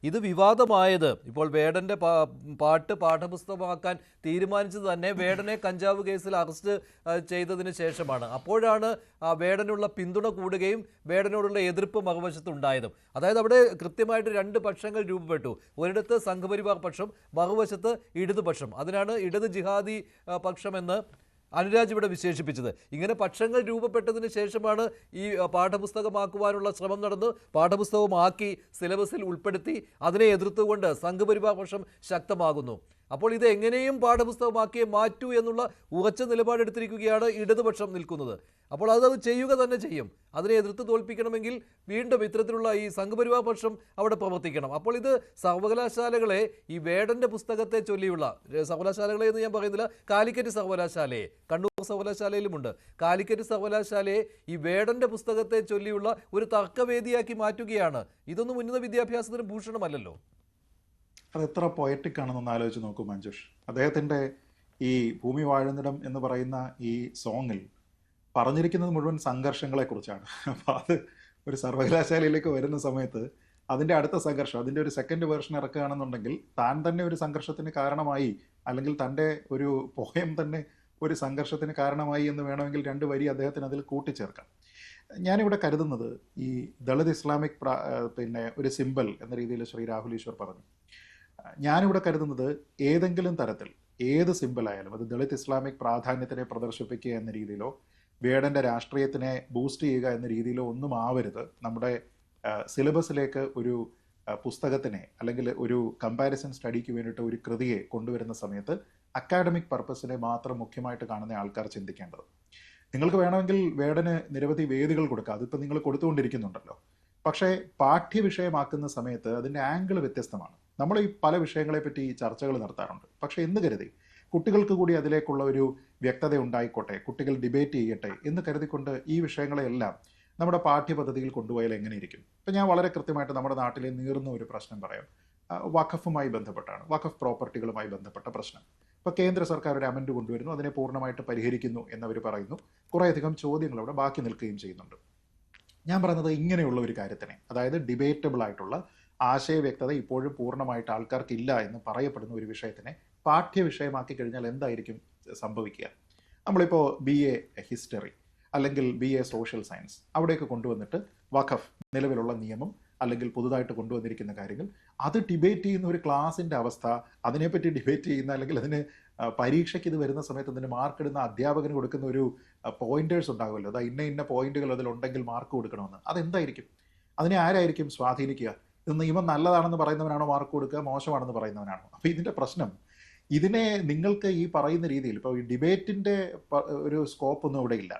ഇത് വിവാദമായത് ഇപ്പോൾ വേടന്റെ പാട്ട് പാഠപുസ്തകമാക്കാൻ തീരുമാനിച്ചത് തന്നെ വേടനെ കഞ്ചാവ് കേസിൽ അറസ്റ്റ് ചെയ്തതിന് ശേഷമാണ്. അപ്പോഴാണ് വേടനുള്ള പിന്തുണ കൂടുകയും വേടനോടുള്ള എതിർപ്പ് മറുവശത്തുണ്ടായതും. അതായത് അവിടെ കൃത്യമായിട്ട് രണ്ട് പക്ഷങ്ങൾ രൂപപ്പെട്ടു. ഒരിടത്ത് സംഘപരിവാർ പക്ഷം, മറുവശത്ത് ഇടതുപക്ഷം. അതിനാണ് ഇടത് ജിഹാദി പക്ഷമെന്ന് അനുരാജ് ഇവിടെ വിശേഷിപ്പിച്ചത്. ഇങ്ങനെ പക്ഷങ്ങൾ രൂപപ്പെട്ടതിന് ശേഷമാണ് ഈ പാഠപുസ്തകമാക്കുവാനുള്ള ശ്രമം നടന്ന് പാഠപുസ്തകമാക്കി സിലബസിൽ ഉൾപ്പെടുത്തി അതിനെ എതിർത്തുകൊണ്ട് സംഘപരിവാർ പക്ഷം ശക്തമാകുന്നു. അപ്പോൾ ഇത് എങ്ങനെയും പാഠപുസ്തകമാക്കിയേ മാറ്റൂ എന്നുള്ള ഉറച്ച നിലപാടെടുത്തിരിക്കുകയാണ് ഇടതുപക്ഷം നിൽക്കുന്നത്. അപ്പോൾ അത് ചെയ്യുക തന്നെ ചെയ്യും. അതിനെ എതിർത്ത് തോൽപ്പിക്കണമെങ്കിൽ വീണ്ടും ഇത്തരത്തിലുള്ള ഈ സംഘപരിവാർ പക്ഷം അവിടെ പ്രവർത്തിക്കണം. അപ്പോൾ ഇത് സർവകലാശാലകളെ ഈ വേടന്റെ പുസ്തകത്തെ ചൊല്ലിയുള്ള സർവകലാശാലകളെ എന്ന് ഞാൻ പറയുന്നില്ല, കാലിക്കറ്റ് സർവകലാശാലയെ, കണ്ണൂർ സർവകലാശാലയിലുമുണ്ട്, കാലിക്കറ്റ് സർവകലാശാലയെ ഈ വേടന്റെ പുസ്തകത്തെ ചൊല്ലിയുള്ള ഒരു തർക്കവേദിയാക്കി മാറ്റുകയാണ്. ഇതൊന്നും ഉന്നത വിദ്യാഭ്യാസത്തിന് ഭൂഷണമല്ലല്ലോ. അത് എത്ര പൊയറ്റിക് ആണെന്നൊന്ന് ആലോചിച്ച് നോക്കൂ മഞ്ജുഷ്. അദ്ദേഹത്തിൻ്റെ ഈ ഭൂമി വാഴുന്നിടം എന്ന് പറയുന്ന ഈ സോങ്ങിൽ പറഞ്ഞിരിക്കുന്നത് മുഴുവൻ സംഘർഷങ്ങളെക്കുറിച്ചാണ്. അപ്പോൾ അത് ഒരു സർവകലാശാലയിലേക്ക് വരുന്ന സമയത്ത് അതിൻ്റെ അടുത്ത സംഘർഷം, അതിൻ്റെ ഒരു സെക്കൻഡ് വേർഷൻ ഇറക്കുകയാണെന്നുണ്ടെങ്കിൽ താൻ തന്നെ ഒരു സംഘർഷത്തിന് കാരണമായി, അല്ലെങ്കിൽ തൻ്റെ ഒരു പോയം തന്നെ ഒരു സംഘർഷത്തിന് കാരണമായി എന്ന് വേണമെങ്കിൽ രണ്ട് വരി അദ്ദേഹത്തിന് അതിൽ കൂട്ടിച്ചേർക്കാം. ഞാനിവിടെ കരുതുന്നത് ഈ ദളിത് ഇസ്ലാമിക് ഒരു സിമ്പൽ എന്ന രീതിയിൽ ശ്രീ രാഹുൽ ഈശ്വർ പറഞ്ഞു. ഞാനിവിടെ കരുതുന്നത് ഏതെങ്കിലും തരത്തിൽ ഏത് സിമ്പിളായാലും അത് ദളിത് ഇസ്ലാമിക് പ്രാധാന്യത്തിനെ പ്രദർശിപ്പിക്കുക എന്ന രീതിയിലോ വേടൻ്റെ രാഷ്ട്രീയത്തിനെ ബൂസ്റ്റ് ചെയ്യുക എന്ന രീതിയിലോ ഒന്നും ആവരുത് നമ്മുടെ സിലബസിലേക്ക് ഒരു പുസ്തകത്തിനെ അല്ലെങ്കിൽ ഒരു കമ്പാരിസൺ സ്റ്റഡിക്ക് വേണ്ടിയിട്ട് ഒരു കൃതിയെ കൊണ്ടുവരുന്ന സമയത്ത് അക്കാഡമിക് പർപ്പസിനെ മാത്രം മുഖ്യമായിട്ട് കാണുന്ന ആൾക്കാർ ചിന്തിക്കേണ്ടത്. നിങ്ങൾക്ക് വേണമെങ്കിൽ വേടന് നിരവധി വേദികൾ കൊടുക്കുക, അതിപ്പോൾ നിങ്ങൾ കൊടുത്തുകൊണ്ടിരിക്കുന്നുണ്ടല്ലോ. പക്ഷേ പാഠ്യവിഷയമാക്കുന്ന സമയത്ത് അതിൻ്റെ ആംഗിൾ വ്യത്യസ്തമാണ്. നമ്മൾ ഈ പല വിഷയങ്ങളെപ്പറ്റി ചർച്ചകൾ നടത്താറുണ്ട്. പക്ഷേ എന്ന് കരുതി കുട്ടികൾക്ക് കൂടി അതിലേക്കുള്ള ഒരു വ്യക്തത ഉണ്ടായിക്കോട്ടെ, കുട്ടികൾ ഡിബേറ്റ് ചെയ്യട്ടെ എന്ന് കരുതിക്കൊണ്ട് ഈ വിഷയങ്ങളെല്ലാം നമ്മുടെ പാഠ്യപദ്ധതിയിൽ കൊണ്ടുപോയാൽ എങ്ങനെയിരിക്കും? ഇപ്പം ഞാൻ വളരെ കൃത്യമായിട്ട് നമ്മുടെ നാട്ടിലെ നീറുന്ന ഒരു പ്രശ്നം പറയാം. വഖഫുമായി ബന്ധപ്പെട്ടാണ്, വഖഫ് പ്രോപ്പർട്ടികളുമായി ബന്ധപ്പെട്ട പ്രശ്നം. ഇപ്പോൾ കേന്ദ്ര സർക്കാർ ഒരു അമെൻഡ് കൊണ്ടുവരുന്നു, അതിനെ പൂർണ്ണമായിട്ട് പരിഹരിക്കുന്നു എന്നവർ പറയുന്നു. കുറേയധികം ചോദ്യങ്ങൾ അവിടെ ബാക്കി നിൽക്കുകയും ചെയ്യുന്നുണ്ട്. ഞാൻ പറയുന്നത് ഇങ്ങനെയുള്ള ഒരു കാര്യത്തിനെ, അതായത് ഡിബേറ്റബിൾ ആയിട്ടുള്ള ആശയ വ്യക്തത ഇപ്പോഴും പൂർണ്ണമായിട്ട് ആൾക്കാർക്കില്ല എന്ന് പറയപ്പെടുന്ന ഒരു വിഷയത്തിനെ പാഠ്യവിഷയമാക്കി കഴിഞ്ഞാൽ എന്തായിരിക്കും സംഭവിക്കുക? നമ്മളിപ്പോൾ BA ഹിസ്റ്ററി അല്ലെങ്കിൽ BA സോഷ്യൽ സയൻസ് അവിടേക്ക് കൊണ്ടുവന്നിട്ട് വഖഫ് നിലവിലുള്ള നിയമം അല്ലെങ്കിൽ പുതുതായിട്ട് കൊണ്ടുവന്നിരിക്കുന്ന കാര്യങ്ങൾ അത് ഡിബേറ്റ് ചെയ്യുന്ന ഒരു ക്ലാസിൻ്റെ അവസ്ഥ, അതിനെപ്പറ്റി ഡിബേറ്റ് ചെയ്യുന്ന അല്ലെങ്കിൽ അതിന് പരീക്ഷയ്ക്ക് ഇത് വരുന്ന സമയത്ത് അതിന് മാർക്ക് ഇടുന്ന അധ്യാപകന് കൊടുക്കുന്ന ഒരു പോയിന്റേഴ്സ് ഉണ്ടാകുമല്ലോ, അതാ ഇന്ന പോയിന്റുകൾ അതിലുണ്ടെങ്കിൽ മാർക്ക് കൊടുക്കണമെന്ന്. അതെന്തായിരിക്കും? അതിനെ ആരായിരിക്കും സ്വാധീനിക്കുക? ഇത് നിയമം നല്ലതാണെന്ന് പറയുന്നവനാണോ മാർക്ക് കൊടുക്കുക, മോശമാണെന്ന് പറയുന്നവനാണോ? അപ്പോൾ ഇതിൻ്റെ പ്രശ്നം ഇതിനെ നിങ്ങൾക്ക് ഈ പറയുന്ന രീതിയിൽ ഇപ്പോൾ ഈ ഡിബേറ്റിൻ്റെ ഒരു സ്കോപ്പൊന്നും ഇവിടെ ഇല്ല.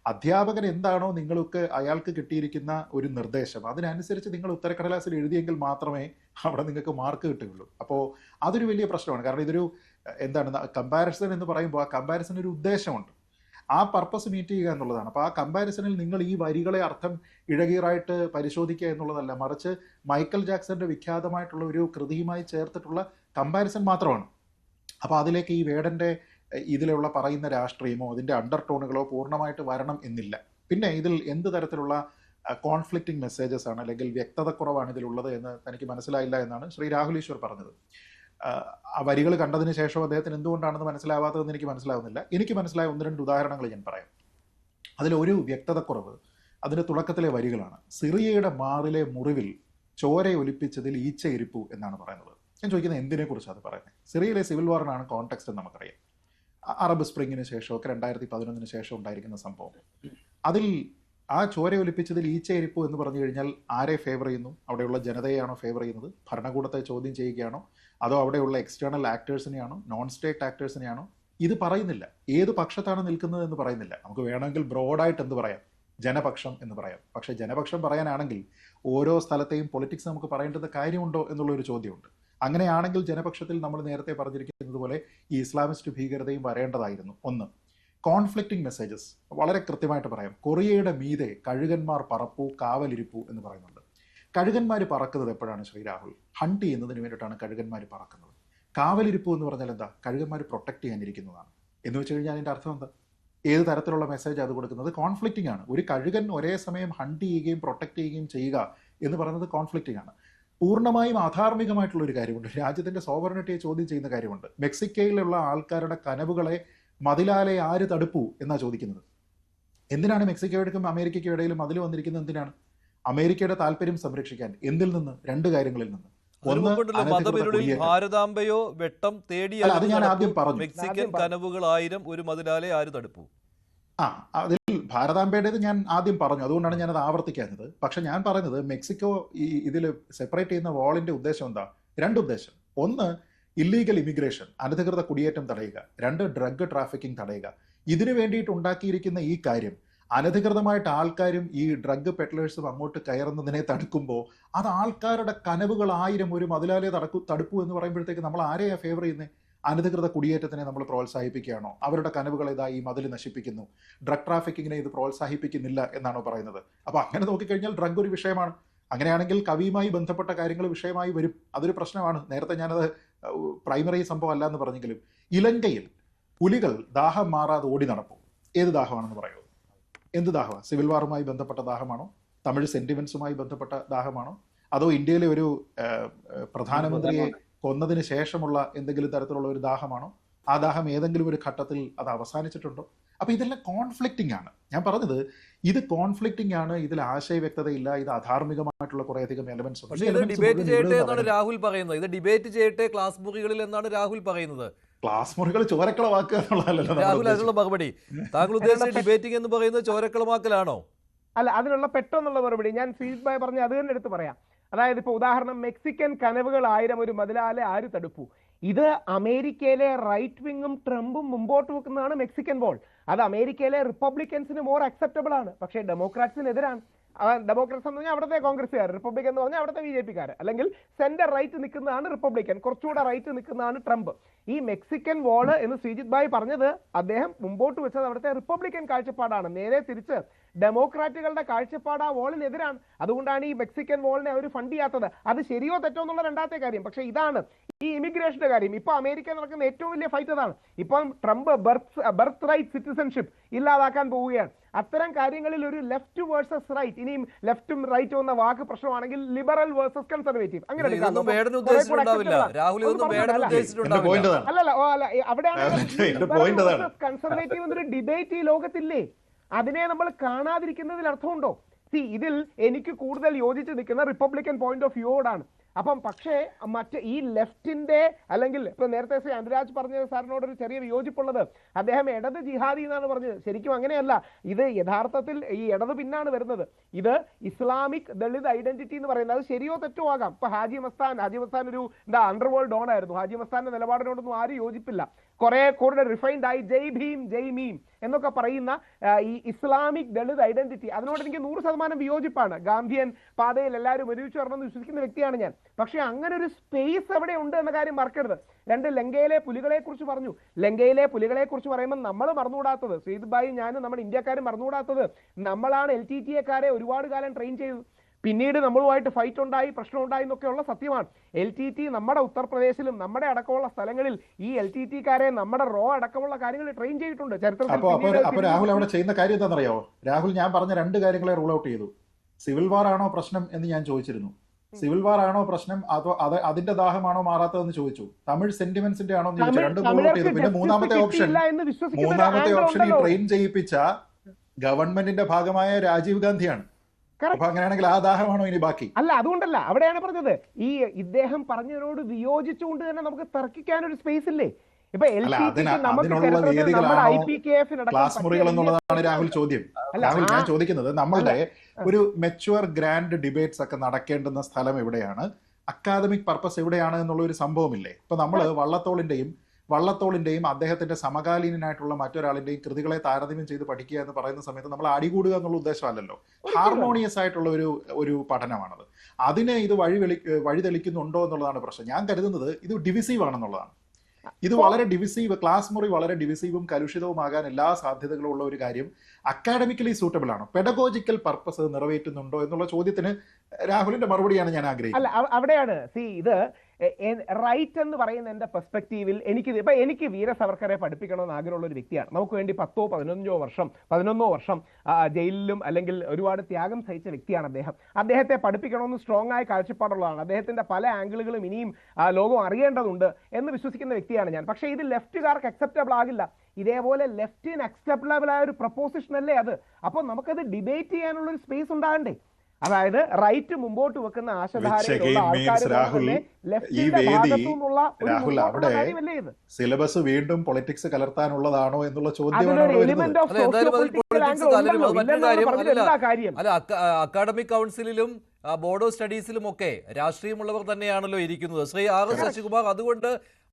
അധ്യാപകൻ എന്താണോ നിങ്ങൾക്ക് അയാൾക്ക് കിട്ടിയിരിക്കുന്ന ഒരു നിർദ്ദേശം അതിനനുസരിച്ച് നിങ്ങൾ ഉത്തരക്കടലാസിൽ എഴുതിയെങ്കിൽ മാത്രമേ അവിടെ നിങ്ങൾക്ക് മാർക്ക് കിട്ടുകയുള്ളൂ. അപ്പോൾ അതൊരു വലിയ പ്രശ്നമാണ്. കാരണം ഇതൊരു കമ്പാരിസൺ എന്ന് പറയുമ്പോൾ ആ കമ്പാരിസൺ ഒരു ഉദ്ദേശമുണ്ട്, ആ പർപ്പസ് മീറ്റ് ചെയ്യുക എന്നുള്ളതാണ്. അപ്പോൾ ആ കമ്പാരിസണിൽ നിങ്ങൾ ഈ വരികളെ അർത്ഥം ഇഴകീറായിട്ട് പരിശോധിക്കുക എന്നുള്ളതല്ല, മറിച്ച് മൈക്കൽ ജാക്സന്റെ വിഖ്യാതമായിട്ടുള്ള ഒരു കൃതിയുമായി ചേർത്തിട്ടുള്ള കമ്പാരിസൺ മാത്രമാണ്. അപ്പോൾ അതിലേക്ക് ഈ വേടൻ്റെ ഇതിലുള്ള പറയുന്ന രാഷ്ട്രീയമോ അതിൻ്റെ അണ്ടർ ടോണുകളോ പൂർണ്ണമായിട്ട് വരണം എന്നില്ല. പിന്നെ ഇതിൽ എന്ത് തരത്തിലുള്ള കോൺഫ്ലിക്റ്റിംഗ് മെസ്സേജസ് ആണ് അല്ലെങ്കിൽ വ്യക്തത കുറവാണ് ഇതിലുള്ളത് എന്ന് തനിക്ക് മനസ്സിലായില്ല എന്നാണ് ശ്രീ രാഹുൽ ഈശ്വർ പറഞ്ഞത്. ആ വരികൾ കണ്ടതിന് ശേഷം അദ്ദേഹത്തിന് എന്തുകൊണ്ടാണെന്ന് മനസ്സിലാവാത്തതെന്ന് എനിക്ക് മനസ്സിലാവുന്നില്ല. എനിക്ക് മനസ്സിലായ 1-2 ഉദാഹരണങ്ങൾ ഞാൻ പറയാം. അതിലൊരു വ്യക്തതക്കുറവ് അതിൻ്റെ തുടക്കത്തിലെ വരികളാണ്. സിറിയയുടെ മാറിലെ മുറിവിൽ ചോര ഒലിപ്പിച്ചതിൽ ഈച്ച ഇരിപ്പു എന്നാണ് പറയുന്നത്. ഞാൻ ചോദിക്കുന്നത് എന്തിനെ കുറിച്ചാണ് അത് പറയുന്നത്? സിറിയയിലെ സിവിൽ വാറിനാണ് കോൺടെക്സ്റ്റ് എന്ന് നമുക്കറിയാം. അറബ് സ്പ്രിങ്ങിന് ശേഷമൊക്കെ 2011 ശേഷം ഉണ്ടായിരിക്കുന്ന സംഭവം. അതിൽ ആ ചോര ഒലിപ്പിച്ചതിൽ ഈച്ച ഇരിപ്പു എന്ന് പറഞ്ഞു കഴിഞ്ഞാൽ ആരെ ഫേവർ ചെയ്യുന്നു? അവിടെയുള്ള ജനതയെയാണോ ഫേവർ ചെയ്യുന്നത്? ഭരണകൂടത്തെ ചോദ്യം ചെയ്യുകയാണോ? അതോ അവിടെയുള്ള എക്സ്റ്റേണൽ ആക്ടേഴ്സിനെയാണോ? നോൺ സ്റ്റേറ്റ് ആക്ടേഴ്സിനെയാണോ? ഇത് പറയുന്നില്ല. ഏത് പക്ഷത്താണ് നിൽക്കുന്നത് എന്ന് പറയുന്നില്ല. നമുക്ക് വേണമെങ്കിൽ ബ്രോഡായിട്ട് എന്ത് പറയാം? ജനപക്ഷം എന്ന് പറയാം. പക്ഷേ ജനപക്ഷം പറയാനാണെങ്കിൽ ഓരോ സ്ഥലത്തെയും പൊളിറ്റിക്സ് നമുക്ക് പറയേണ്ടത് കാര്യമുണ്ടോ എന്നുള്ളൊരു ചോദ്യമുണ്ട്. അങ്ങനെയാണെങ്കിൽ ജനപക്ഷത്തിൽ നമ്മൾ നേരത്തെ പറഞ്ഞിരിക്കുന്നത് പോലെ ഈ ഇസ്ലാമിസ്റ്റ് ഭീകരതയും വരേണ്ടതായിരുന്നു. ഒന്ന്, കോൺഫ്ലിക്റ്റിംഗ് മെസ്സേജസ് വളരെ കൃത്യമായിട്ട് പറയാം. കൊറിയയുടെ മീതെ കഴുകന്മാർ പറപ്പൂ കാവലിരിപ്പൂ എന്ന് പറയുന്നുണ്ട്. കഴുകന്മാർ പറക്കുന്നത് എപ്പോഴാണ് ശ്രീ രാഹുൽ? ഹണ്ട് ചെയ്യുന്നതിന് വേണ്ടിയിട്ടാണ് കഴുകന്മാർ പറക്കുന്നത്. കാവലിരിപ്പൂ എന്ന് പറഞ്ഞാൽ എന്താ? കഴുകന്മാർ പ്രൊട്ടക്ട് ചെയ്യാനിരിക്കുന്നതാണ് എന്ന് വെച്ച് കഴിഞ്ഞാൽ അതിൻ്റെ അർത്ഥം എന്താ? ഏത് തരത്തിലുള്ള മെസ്സേജ് അത് കൊടുക്കുന്നത്? കോൺഫ്ലിക്റ്റിംഗ് ആണ്. ഒരു കഴുകൻ ഒരേ സമയം ഹണ്ട് ചെയ്യുകയും പ്രൊട്ടക്ട് ചെയ്യുകയും ചെയ്യുക എന്ന് പറയുന്നത് കോൺഫ്ലിക്റ്റിംഗ് ആണ്. പൂർണ്ണമായും അധാർമികമായിട്ടുള്ള ഒരു കാര്യമുണ്ട്. രാജ്യത്തിന്റെ സോവറിനിറ്റിയെ ചോദ്യം ചെയ്യുന്ന കാര്യമുണ്ട്. മെക്സിക്കോയിലുള്ള ആൾക്കാരുടെ കനവുകളെ മതിലാലെ ആര് തടുപ്പു എന്നാ ചോദിക്കുന്നത്. എന്തിനാണ് മെക്സിക്കോയ്ക്കും അമേരിക്കയ്ക്കും ഇടയിൽ മതിൽ വന്നിരിക്കുന്നത്? എന്തിനാണ്? അമേരിക്കയുടെ താല്പര്യം സംരക്ഷിക്കാൻ. എന്തിൽ നിന്ന്? രണ്ട് കാര്യങ്ങളിൽ നിന്ന്. ഒന്ന്, മതവിരുളിൽ ഭാരതാംബയോ വെട്ടം അത് ഞാൻ ആദ്യം പറഞ്ഞു. മെക്സിക്കൻ കനവുകൾ 1000 ഒരു മതിലാലെ ആര് തടുപ്പു? അതിൽ ഭാരതാംബയുടേത് ഞാൻ ആദ്യം പറഞ്ഞു, അതുകൊണ്ടാണ് ഞാനത് ആവർത്തിക്കാഞ്ഞത്. പക്ഷെ ഞാൻ പറയുന്നത് മെക്സിക്കോ ഈ ഇതിൽ സെപ്പറേറ്റ് ചെയ്യുന്ന വാളിന്റെ ഉദ്ദേശം എന്താ? രണ്ട് ഉദ്ദേശം. ഒന്ന്, ഇല്ലീഗൽ ഇമിഗ്രേഷൻ, അനധികൃത കുടിയേറ്റം തടയുക. രണ്ട്, ഡ്രഗ് ട്രാഫിക്കിംഗ് തടയുക. ഇതിനു വേണ്ടിയിട്ട് ഉണ്ടാക്കിയിരിക്കുന്ന ഈ കാര്യം, അനധികൃതമായിട്ട് ആൾക്കാരും ഈ ഡ്രഗ് പെഡ്ലേഴ്സും അങ്ങോട്ട് കയറുന്നതിനെ തടുക്കുമ്പോൾ അത് ആൾക്കാരുടെ കനവുകൾ 1000 ഒരു മതിലാലെ തടുപ്പു എന്ന് പറയുമ്പോഴത്തേക്ക് നമ്മൾ ആരെയാ ഫേവർ ചെയ്യുന്നത്? അനധികൃത കുടിയേറ്റത്തിനെ നമ്മൾ പ്രോത്സാഹിപ്പിക്കുകയാണോ? അവരുടെ കനവുകൾ ഇതാ ഈ മതിൽ നശിപ്പിക്കുന്നു. ഡ്രഗ് ട്രാഫിക്കിങ്ങിനെ ഇത് പ്രോത്സാഹിപ്പിക്കുന്നില്ല എന്നാണോ പറയുന്നത്? അപ്പോൾ അങ്ങനെ നോക്കിക്കഴിഞ്ഞാൽ ഡ്രഗ് ഒരു വിഷയമാണ്. അങ്ങനെയാണെങ്കിൽ കവിയുമായി ബന്ധപ്പെട്ട കാര്യങ്ങൾ വിഷയമായി വരും. അതൊരു പ്രശ്നമാണ്. നേരത്തെ ഞാനത് പ്രൈമറി സംഭവം അല്ല എന്ന് പറഞ്ഞെങ്കിലും ഇലങ്കയിൽ പുലികൾ ദാഹം മാറാതെ ഓടി നടക്കും. ഏത് ദാഹമാണെന്ന് പറയുമോ? എന്ത് ദാഹമാണ്? സിവിൽ വാറുമായി ബന്ധപ്പെട്ട ദാഹമാണോ? തമിഴ് സെന്റിമെന്റ്സുമായി ബന്ധപ്പെട്ട ദാഹമാണോ? അതോ ഇന്ത്യയിലെ ഒരു പ്രധാനമന്ത്രിയെ കൊന്നതിന് ശേഷമുള്ള എന്തെങ്കിലും തരത്തിലുള്ള ഒരു ദാഹമാണോ? ആ ദാഹം ഏതെങ്കിലും ഒരു ഘട്ടത്തിൽ അത് അവസാനിച്ചിട്ടുണ്ടോ? അപ്പൊ ഇതെല്ലാം കോൺഫ്ലിക്റ്റിംഗ് ആണ്. ഞാൻ പറഞ്ഞത് ഇത് കോൺഫ്ലിക്റ്റിംഗ് ആണ്. ഇതിൽ ആശയ വ്യക്തതയില്ല. ഇത് അധാർമികമായിട്ടുള്ള കുറേയധികം എലമെന്റ്സ് ഉണ്ട്. ഇത് ഡിബേറ്റ് ചെയ്യട്ടെ എന്നാണ് രാഹുൽ പറയുന്നത്. ഇത് ഡിബേറ്റ് ചെയ്യട്ടെ ക്ലാസ് മുറികളിൽ എന്നാണ് രാഹുൽ പറയുന്നത്. ക്ലാസ് മുറികൾ ചോരക്കളമാക്കുക എന്നുള്ളതല്ലോ രാഹുൽ. അതിനുള്ള മറുപടി താങ്കൾ ഉദ്ദേശിച്ച ഡിബേറ്റിംഗ് എന്ന് പറയുന്നത് ചോരക്കളമാക്കലാണോ? അല്ല, അതിനുള്ള പെട്ടെന്നുള്ള മറുപടി ഞാൻ ഫീഡ് ബായ് പറഞ്ഞ അത് തന്നെ എടുത്ത് പറയാം. അതായത് ഇപ്പോൾ ഉദാഹരണം, മെക്സിക്കൻ കനവുകൾ 1000 ഒരു മതിലാലെ ആര് തടുപ്പു? ഇത് അമേരിക്കയിലെ റൈറ്റ് വിങ്ങും ട്രംപും മുമ്പോട്ട് വെക്കുന്നതാണ് മെക്സിക്കൻ വോൾ. അത് അമേരിക്കയിലെ റിപ്പബ്ലിക്കൻസിന് മോർ അക്സെപ്റ്റബിൾ ആണ്. പക്ഷേ ഡെമോക്രാറ്റ്സിനെതിരാണ്. ഡെമോക്രാറ്റ്സ് എന്ന് പറഞ്ഞാൽ അവിടുത്തെ കോൺഗ്രസ്സുകാർ, റിപ്പബ്ലിക്കൻ എന്ന് പറഞ്ഞാൽ അവിടുത്തെ BJP-കാർ, അല്ലെങ്കിൽ സെന്റർ റൈറ്റ് നിൽക്കുന്നതാണ് റിപ്പബ്ലിക്കൻ, കുറച്ചുകൂടെ റൈറ്റ് നിൽക്കുന്നതാണ് ട്രംപ്. ഈ മെക്സിക്കൻ വാള് എന്ന് ശ്രീജിത് ഭായ് പറഞ്ഞത് അദ്ദേഹം മുമ്പോട്ട് വെച്ചത് അവിടുത്തെ റിപ്പബ്ലിക്കൻ കാഴ്ചപ്പാടാണ്. നേരെ തിരിച്ച് ഡെമോക്രാറ്റുകളുടെ കാഴ്ചപ്പാട് ആ വാളിനെതിരാണ്. അതുകൊണ്ടാണ് ഈ മെക്സിക്കൻ വാളിനെ അവർ ഫണ്ട് ചെയ്യാത്തത്. അത് ശരിയോ തെറ്റോ എന്നുള്ള രണ്ടാമത്തെ കാര്യം. പക്ഷേ ഇതാണ് ഈ ഇമിഗ്രേഷന്റെ കാര്യം. ഇപ്പൊ അമേരിക്ക നടക്കുന്ന ഏറ്റവും വലിയ ഫൈറ്റ് അതാണ്. ഇപ്പം ട്രംപ് ബർത്ത് റൈറ്റ് സിറ്റിസൺഷിപ്പ് ഇല്ലാതാക്കാൻ പോവുകയാണ്. അത്തരം കാര്യങ്ങളിൽ ഒരു ലെഫ്റ്റ് വേഴ്സസ് റൈറ്റ്, ഇനിയും ലെഫ്റ്റും റൈറ്റും എന്ന വാക്ക് പ്രശ്നമാണെങ്കിൽ ലിബറൽ വേഴ്സസ് കൺസർവേറ്റീവ് അങ്ങനെ അല്ലല്ല, അവിടെയാണ് കൺസർവേറ്റീവ് എന്നൊരു ഡിബേറ്റ് ഈ ലോകത്തില്ലേ? അതിനെ നമ്മൾ കാണാതിരിക്കുന്നതിൽ അർത്ഥമുണ്ടോ? ഇതിൽ എനിക്ക് കൂടുതൽ യോജിച്ച് നിൽക്കുന്ന റിപ്പബ്ലിക്കൻ പോയിന്റ് ഓഫ് വ്യൂയോടാണ്. അപ്പം പക്ഷേ മറ്റ് ഈ ലെഫ്റ്റിന്റെ, അല്ലെങ്കിൽ ഇപ്പൊ നേരത്തെ ശ്രീ അനുരാജ് പറഞ്ഞ സാറിനോട് ഒരു ചെറിയ വിയോജിപ്പുള്ളത്, അദ്ദേഹം ഇടത് ജിഹാദി എന്നാണ് പറഞ്ഞത്. ശരിക്കും അങ്ങനെയല്ല. ഇത് യഥാർത്ഥത്തിൽ ഈ ഇടത് പിന്നാണ് വരുന്നത്. ഇത് ഇസ്ലാമിക് ദളിത് ഐഡന്റിറ്റി എന്ന് പറയുന്നത്. അത് ശരിയോ തെറ്റോ ആകാം. ഇപ്പൊ ഹാജി മസ്താൻ ഒരു അണ്ടർവേൾഡ് ഡോൺ ആയിരുന്നു. ഹാജി മസ്താന്റെ നിലപാടിനോടൊന്നും ആരും യോജിപ്പില്ല. കുറെ കൂടുതൽ റിഫൈൻഡ് ആയി ജയ് ഭീം ജയ് മീം എന്നൊക്കെ പറയുന്ന ഈ ഇസ്ലാമിക് ദളിത് ഐഡന്റിറ്റി, അതിനോട് എനിക്ക് 100% വിയോജിപ്പാണ്. ഗാന്ധിയൻ പാതയിൽ എല്ലാവരും ഒരുമിച്ച് വരണമെന്ന് വിശ്വസിക്കുന്ന വ്യക്തിയാണ് ഞാൻ. പക്ഷെ അങ്ങനെ ഒരു സ്പേസ് അവിടെ ഉണ്ട് എന്ന കാര്യം മറക്കരുത്. രണ്ട്, ലങ്കയിലെ പുലികളെ കുറിച്ച് പറഞ്ഞു. ലങ്കയിലെ പുലികളെ കുറിച്ച് പറയുമ്പോൾ നമ്മൾ മറന്നുകൂടാത്തത്, ശ്രീജിത് ഭായി ഞാനും നമ്മുടെ ഇന്ത്യക്കാരും മറന്നുകൂടാത്തത്, നമ്മളാണ് LTTE-കാരെ ഒരുപാട് കാലം ട്രെയിൻ ചെയ്തത്. പിന്നീട് നമ്മളുമായിട്ട് ഫൈറ്റ് ഉണ്ടായി, പ്രശ്നം ഉണ്ടായി എന്നൊക്കെയുള്ള സത്യമാണ്. LTT നമ്മുടെ ഉത്തർപ്രദേശിലും നമ്മുടെ അടക്കമുള്ള സ്ഥലങ്ങളിൽ ഈ LTT-കാരെ നമ്മുടെ റോ അടക്കമുള്ള കാര്യങ്ങൾ ട്രെയിൻ ചെയ്തിട്ടുണ്ട് ചരിത്രത്തിൽ. രാഹുൽ അവിടെ ചെയ്യുന്ന കാര്യം എന്താണെന്നറിയോ? രാഹുൽ ഞാൻ പറഞ്ഞ രണ്ട് കാര്യങ്ങളെ റൂൾ ഔട്ട് ചെയ്തു. സിവിൽ വാർ ആണോ പ്രശ്നം എന്ന് ഞാൻ ചോദിച്ചിരുന്നു. സിവിൽ വാർ ആണോ പ്രശ്നം, അതോ അതിന്റെ ദാഹമാണോ മാറാത്തതെന്ന് ചോദിച്ചു. തമിഴ് സെന്റിമെന്റ്സിന്റെ ആണോ എന്ന് ചോദിച്ചു. രണ്ടും റൂൾ ഔട്ട് ചെയ്തു. പിന്നെ മൂന്നാമത്തെ ഓപ്ഷൻ ഈ ട്രെയിൻ ചെയ്യിപ്പിച്ച ഗവൺമെന്റിന്റെ ഭാഗമായ രാജീവ് ഗാന്ധിയാണ്. അപ്പൊ അങ്ങനെയാണെങ്കിൽ ആ ദാഹമാണോ ഇനി ബാക്കി? അല്ല, അതുകൊണ്ടല്ല. അവിടെയാണ് പറഞ്ഞത്, ഈ ഇദ്ദേഹം പറഞ്ഞതിനോട് വിയോജിച്ചുകൊണ്ട് തന്നെ നമുക്ക് തർക്കിക്കാനൊരു സ്പേസ് ഇല്ലേ? ഇപ്പൊ ക്ലാസ് മുറികൾ എന്നുള്ളതാണ് രാഹുൽ ചോദ്യം. രാഹുൽ, ഞാൻ ചോദിക്കുന്നത് നമ്മളുടെ ഒരു മെച്യൂർ ഗ്രാൻഡ് ഡിബേറ്റ്സ് ഒക്കെ നടക്കേണ്ടുന്ന സ്ഥലം എവിടെയാണ്, അക്കാദമിക് പർപ്പസ് എവിടെയാണ് എന്നുള്ള ഒരു സംഭവമില്ലേ? ഇപ്പൊ നമ്മള് വള്ളത്തോളിന്റെയും അദ്ദേഹത്തിന്റെ സമകാലീനായിട്ടുള്ള മറ്റൊരാളിന്റെയും കൃതികളെ താരതമ്യം ചെയ്ത് പഠിക്കുക എന്ന് പറയുന്ന സമയത്ത് നമ്മൾ അടികൂടുക എന്നുള്ള ഉദ്ദേശമല്ലല്ലോ. ഹാർമോണിയസ് ആയിട്ടുള്ള ഒരു പഠനമാണത്. അതിനെ ഇത് വഴിതെളിക്കുന്നുണ്ടോ എന്നുള്ളതാണ് പ്രശ്നം. ഞാൻ കരുതുന്നത് ഇത് ഡിവിസീവ് ആണെന്നുള്ളതാണ്. ഇത് വളരെ ഡിവിസീവ്, ക്ലാസ് മുറി വളരെ ഡിവിസീവും കലുഷിതവുമാകാൻ എല്ലാ സാധ്യതകളും ഉള്ള ഒരു കാര്യം അക്കാഡമിക്കലി സൂട്ടബിൾ ആണോ, പെഡഗോജിക്കൽ പർപ്പസ് നിറവേറ്റുന്നുണ്ടോ എന്നുള്ള ചോദ്യത്തിന് രാഹുലിന്റെ മറുപടിയാണ് ഞാൻ അല്ല ആഗ്രഹിക്കുന്നത്. അവിടെയാണ് ഇത് റൈറ്റ് എന്ന് പറയുന്ന എന്റെ പെർസ്പെക്റ്റീവിൽ എനിക്ക് വീര സവർക്കറെ പഠിപ്പിക്കണമെന്ന് ആഗ്രഹമുള്ള ഒരു വ്യക്തിയാണ്. നമുക്ക് വേണ്ടി 11 വർഷം ജയിലിലും അല്ലെങ്കിൽ ഒരുപാട് ത്യാഗം സഹിച്ച വ്യക്തിയാണ് അദ്ദേഹം. അദ്ദേഹത്തെ പഠിപ്പിക്കണമെന്ന് സ്ട്രോങ് ആയ കാഴ്ചപ്പാടുള്ളതാണ്. അദ്ദേഹത്തിന്റെ പല ആംഗിളുകളും ഇനിയും ലോകം അറിയേണ്ടതുണ്ട് എന്ന് വിശ്വസിക്കുന്ന വ്യക്തിയാണ് ഞാൻ. പക്ഷേ ഇത് ലെഫ്റ്റുകാർക്ക് അക്സെപ്റ്റബിൾ ആകില്ല. ഇതേപോലെ ലെഫ്റ്റിന് അക്സെപ്റ്റബിൾ ആയ ഒരു പ്രൊപ്പോസിഷൻ അല്ലേ അത്? അപ്പോൾ നമുക്കത് ഡിബേറ്റ് ചെയ്യാനുള്ള ഒരു സ്പേസ് ഉണ്ടാകണ്ടേ? അതായത് റൈറ്റ് മുമ്പോട്ട് വെക്കുന്ന ആശധാരയിലുള്ള രാഹുൽ, അവിടെ സിലബസ് വീണ്ടും പൊളിറ്റിക്സ് കലർത്താനുള്ളതാണോ എന്നുള്ള ചോദ്യമാണ്. അല്ല, അക്കാഡമിക് കൗൺസിലും ബോർഡ് ഓഫ് സ്റ്റഡീസിലും ഒക്കെ രാഷ്ട്രീയമുള്ളവർ തന്നെയാണല്ലോ ഇരിക്കുന്നത്. ശ്രീ ആർ എസ് ശശികുമാർ, അതുകൊണ്ട്